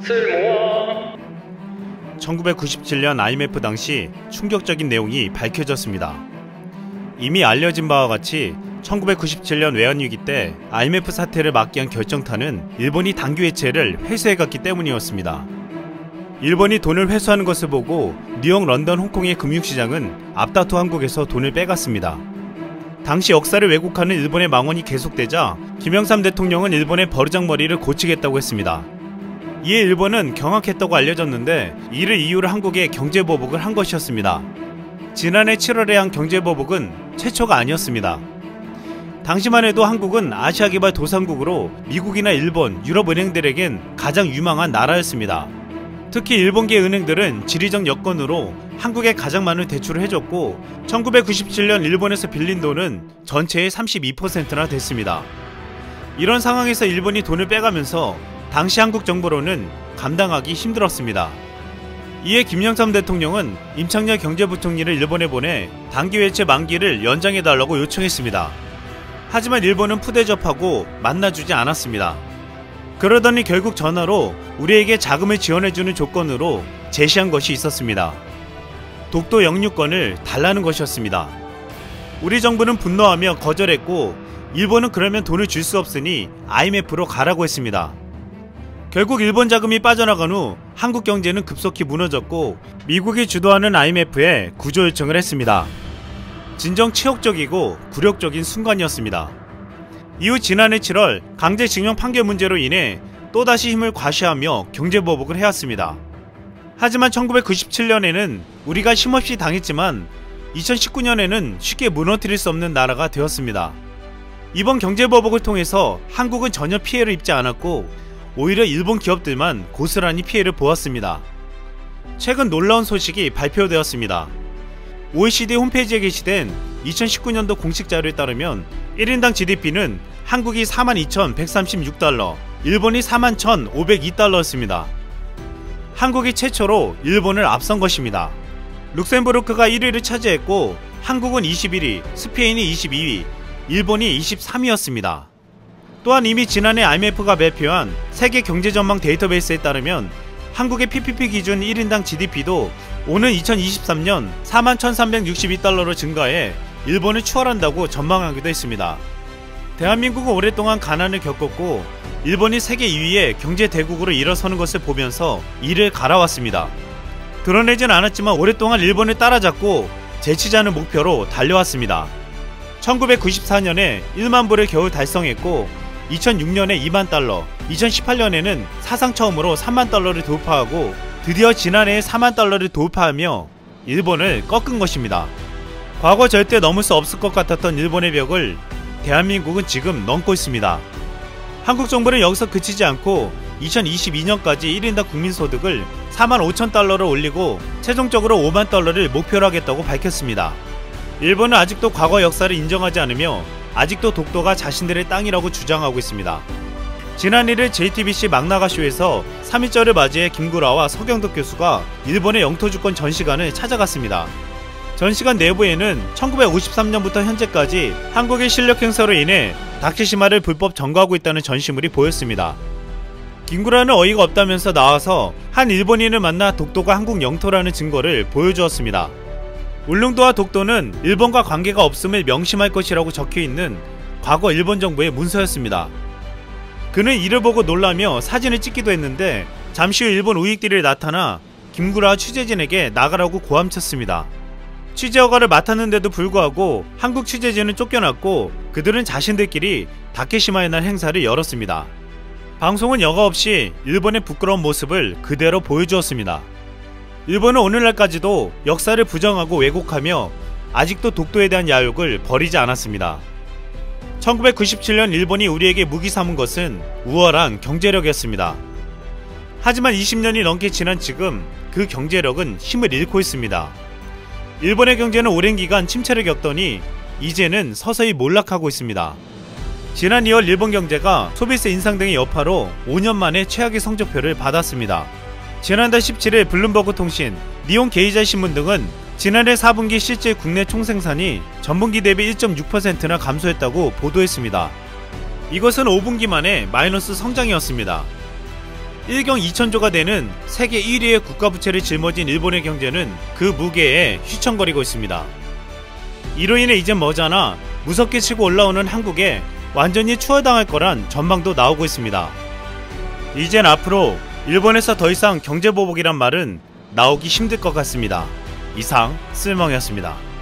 쓸모아. 1997년 IMF 당시 충격적인 내용이 밝혀졌습니다. 이미 알려진 바와 같이 1997년 외환위기 때 IMF 사태를 막기 위한 결정타는 일본이 당규 해체를 회수해갔기 때문이었습니다. 일본이 돈을 회수하는 것을 보고 뉴욕, 런던, 홍콩의 금융시장은 앞다투 한국에서 돈을 빼갔습니다. 당시 역사를 왜곡하는 일본의 망언이 계속되자 김영삼 대통령은 일본의 버르장머리를 고치겠다고 했습니다. 이에 일본은 경악했다고 알려졌는데 이를 이유로 한국에 경제보복을 한 것이었습니다. 지난해 7월에 한 경제보복은 최초가 아니었습니다. 당시만 해도 한국은 아시아개발 도상국으로 미국이나 일본, 유럽 은행들에겐 가장 유망한 나라였습니다. 특히 일본계 은행들은 지리적 여건으로 한국에 가장 많은 대출을 해줬고 1997년 일본에서 빌린 돈은 전체의 32%나 됐습니다. 이런 상황에서 일본이 돈을 빼가면서 당시 한국 정부로는 감당하기 힘들었습니다. 이에 김영삼 대통령은 임창열 경제부총리를 일본에 보내 단기 해체 만기를 연장해달라고 요청했습니다. 하지만 일본은 푸대접하고 만나주지 않았습니다. 그러더니 결국 전화로 우리에게 자금을 지원해주는 조건으로 제시한 것이 있었습니다. 독도 영유권을 달라는 것이었습니다. 우리 정부는 분노하며 거절했고 일본은 그러면 돈을 줄 수 없으니 IMF로 가라고 했습니다. 결국 일본 자금이 빠져나간 후 한국 경제는 급속히 무너졌고 미국이 주도하는 IMF에 구조 요청을 했습니다. 진정 치욕적이고 굴욕적인 순간이었습니다. 이후 지난해 7월 강제징용 판결 문제로 인해 또다시 힘을 과시하며 경제보복을 해왔습니다. 하지만 1997년에는 우리가 힘없이 당했지만 2019년에는 쉽게 무너뜨릴 수 없는 나라가 되었습니다. 이번 경제보복을 통해서 한국은 전혀 피해를 입지 않았고 오히려 일본 기업들만 고스란히 피해를 보았습니다. 최근 놀라운 소식이 발표되었습니다. OECD 홈페이지에 게시된 2019년도 공식 자료에 따르면 1인당 GDP는 한국이 42,136달러, 일본이 41,502달러였습니다. 한국이 최초로 일본을 앞선 것입니다. 룩셈부르크가 1위를 차지했고 한국은 21위, 스페인이 22위, 일본이 23위였습니다. 또한 이미 지난해 IMF가 발표한 세계 경제전망 데이터베이스에 따르면 한국의 PPP 기준 1인당 GDP도 오는 2023년 41,362달러로 증가해 일본을 추월한다고 전망하기도 했습니다. 대한민국은 오랫동안 가난을 겪었고 일본이 세계 2위의 경제 대국으로 일어서는 것을 보면서 이를 갈아왔습니다. 드러내진 않았지만 오랫동안 일본을 따라잡고 제치자는 목표로 달려왔습니다. 1994년에 1만 불을 겨우 달성했고 2006년에 2만 달러, 2018년에는 사상 처음으로 3만 달러를 돌파하고 드디어 지난해에 4만 달러를 돌파하며 일본을 꺾은 것입니다. 과거 절대 넘을 수 없을 것 같았던 일본의 벽을 대한민국은 지금 넘고 있습니다. 한국 정부는 여기서 그치지 않고 2022년까지 1인당 국민소득을 4만 5천 달러를 올리고 최종적으로 5만 달러를 목표로 하겠다고 밝혔습니다. 일본은 아직도 과거 역사를 인정하지 않으며 아직도 독도가 자신들의 땅이라고 주장하고 있습니다. 지난 1일 JTBC 막나가쇼에서 3.1절을 맞이해 김구라와 서경덕 교수가 일본의 영토주권 전시관을 찾아갔습니다. 전시관 내부에는 1953년부터 현재까지 한국의 실력 행사로 인해 다케시마를 불법 점거하고 있다는 전시물이 보였습니다. 김구라는 어이가 없다면서 나와서 한 일본인을 만나 독도가 한국 영토라는 증거를 보여주었습니다. 울릉도와 독도는 일본과 관계가 없음을 명심할 것이라고 적혀있는 과거 일본 정부의 문서였습니다. 그는 이를 보고 놀라며 사진을 찍기도 했는데 잠시 후 일본 우익들이 나타나 김구라와 취재진에게 나가라고 고함쳤습니다. 취재 허가를 맡았는데도 불구하고 한국 취재진은 쫓겨났고 그들은 자신들끼리 다케시마의 날 행사를 열었습니다. 방송은 여과 없이 일본의 부끄러운 모습을 그대로 보여주었습니다. 일본은 오늘날까지도 역사를 부정하고 왜곡하며 아직도 독도에 대한 야욕을 버리지 않았습니다. 1997년 일본이 우리에게 무기 삼은 것은 우월한 경제력이었습니다. 하지만 20년이 넘게 지난 지금 그 경제력은 힘을 잃고 있습니다. 일본의 경제는 오랜 기간 침체를 겪더니 이제는 서서히 몰락하고 있습니다. 지난 2월 일본 경제가 소비세 인상 등의 여파로 5년 만에 최악의 성적표를 받았습니다. 지난달 17일 블룸버그 통신, 니혼 게이자 신문 등은 지난해 4분기 실질 국내 총생산이 전분기 대비 1.6%나 감소했다고 보도했습니다. 이것은 5분기 만에 마이너스 성장이었습니다. 1경 2천조가 되는 세계 1위의 국가부채를 짊어진 일본의 경제는 그 무게에 휘청거리고 있습니다. 이로 인해 이젠 머지않아 무섭게 치고 올라오는 한국에 완전히 추월당할 거란 전망도 나오고 있습니다. 이젠 앞으로 일본에서 더 이상 경제보복이란 말은 나오기 힘들 것 같습니다. 이상 쓸멍이었습니다.